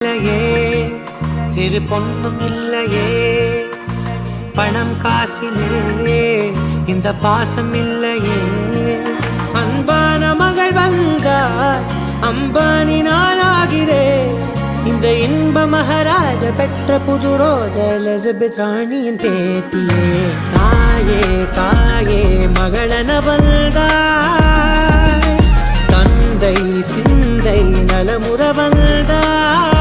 இல்லையே சிறு பொண்ணும் இல்லையே பணம் காசிலே இந்த பாசம் இல்லையே அன்பான மகள் வந்தார் அம்பானி நானாகிறேன் இந்த இன்ப மகாராஜ பெற்ற புது ரோஜ எலிசபெத் ராணியின் பேத்தியே தாயே தாயே மகளன வந்தாய் தந்தை சிந்தை நலமுற வந்தாய்